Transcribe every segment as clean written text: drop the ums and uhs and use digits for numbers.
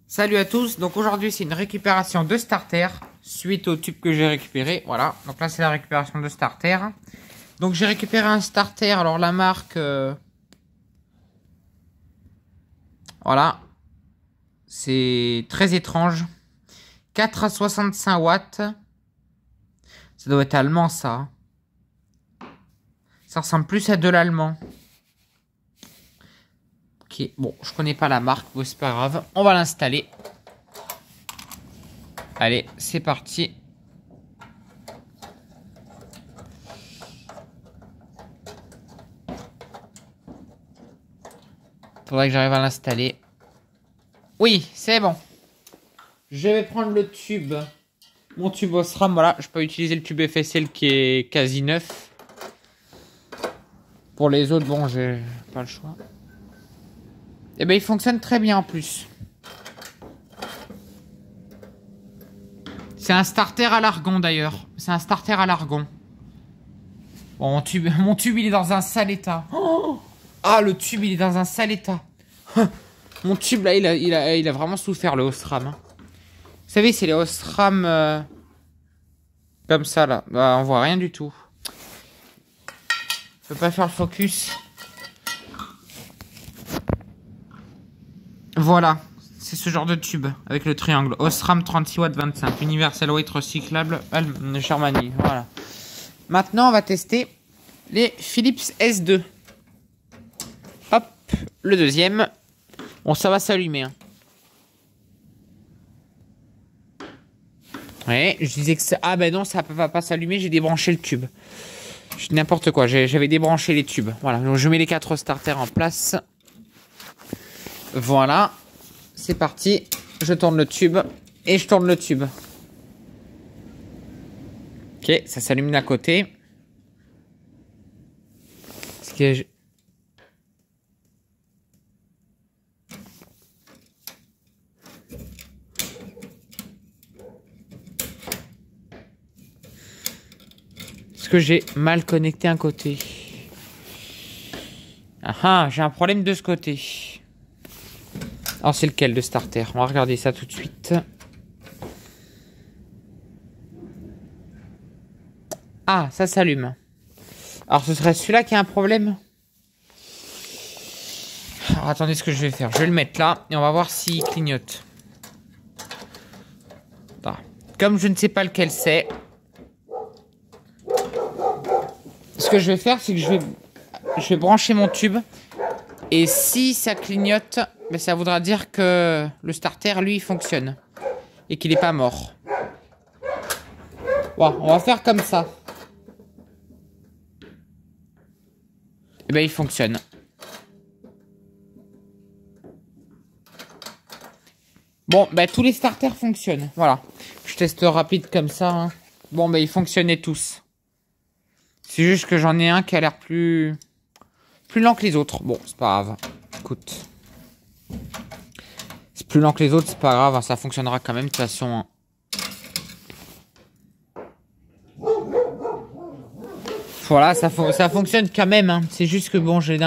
Salut à tous, donc aujourd'hui c'est une récupération de starter suite au tube que j'ai récupéré, voilà, donc là c'est la récupération de starter. Donc j'ai récupéré un starter, alors la marque, voilà, c'est très étrange, 4 à 65 watts, ça doit être allemand ça, ça ressemble plus à de l'allemand. Ok, bon, je connais pas la marque, bon, c'est pas grave, on va l'installer. Allez, c'est parti. Faudrait que j'arrive à l'installer. Oui, c'est bon. Je vais prendre le tube. Mon tube Osram, voilà. Je peux utiliser le tube FSL qui est quasi neuf. Pour les autres, bon, j'ai pas le choix. Et ben, il fonctionne très bien en plus. C'est un starter à l'argon d'ailleurs. C'est un starter à l'argon. Bon, mon tube, il est dans un sale état. Oh, ah, le tube, il est dans un sale état. Mon tube, là, il a vraiment souffert, le Osram. Hein. Vous savez, c'est les Osram comme ça, là. Bah, on voit rien du tout. Je peux pas faire le focus. Voilà. C'est ce genre de tube avec le triangle. Osram 36 watts 25. Universal weight recyclable. Germany. Voilà. Maintenant, on va tester les Philips S2. Hop. Le deuxième. Bon, ça va s'allumer. Hein. Ouais, je disais que ça... Ah ben non, ça va pas s'allumer, j'ai débranché le tube. Je dis n'importe quoi, j'avais débranché les tubes. Voilà, donc je mets les 4 starters en place. Voilà. C'est parti. Je tourne le tube. Et je tourne le tube. Ok, ça s'allume d'un côté. Ce qui est... Est-ce que j'ai mal connecté un côté? Ah, j'ai un problème de ce côté. Alors c'est lequel de starter? On va regarder ça tout de suite. Ah, ça s'allume. Alors ce serait celui-là qui a un problème? Alors, attendez ce que je vais faire. Je vais le mettre là et on va voir s'il clignote. Ah. Comme je ne sais pas lequel c'est, ce que je vais faire, c'est que je vais brancher mon tube. Et si ça clignote, ben ça voudra dire que le starter, lui, il fonctionne. Et qu'il n'est pas mort. Bon, on va faire comme ça. Et ben il fonctionne. Bon, ben tous les starters fonctionnent. Voilà. Je teste rapide comme ça. Hein. Bon, ben ils fonctionnaient tous. C'est juste que j'en ai un qui a l'air plus lent que les autres. Bon, c'est pas grave. Écoute. C'est plus lent que les autres, c'est pas grave. Hein. Ça fonctionnera quand même de toute façon. Hein. Voilà, ça fonctionne quand même. Hein. C'est juste que bon, j'ai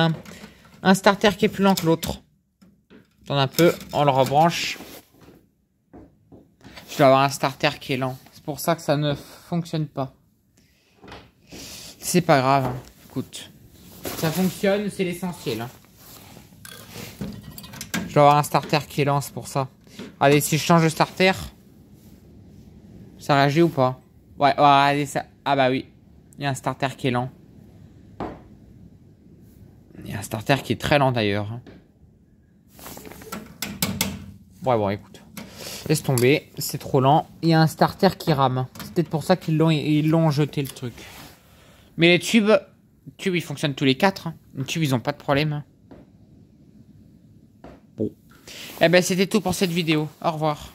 un starter qui est plus lent que l'autre. Attends un peu, on le rebranche. Je dois avoir un starter qui est lent. C'est pour ça que ça ne fonctionne pas. C'est pas grave. Hein. Écoute, ça fonctionne, c'est l'essentiel. Hein. Je dois avoir un starter qui est lent, c'est pour ça. Allez, si je change de starter, ça réagit ou pas? Ouais, allez, ça... Ah bah oui. Il y a un starter qui est lent. Il y a un starter qui est très lent d'ailleurs. Ouais, bon, écoute. Laisse tomber, c'est trop lent. Il y a un starter qui rame. C'est peut-être pour ça qu'ils l'ont jeté le truc. Mais les tubes, ils fonctionnent tous les 4. Les tubes, ils ont pas de problème. Bon. Eh ben, c'était tout pour cette vidéo. Au revoir.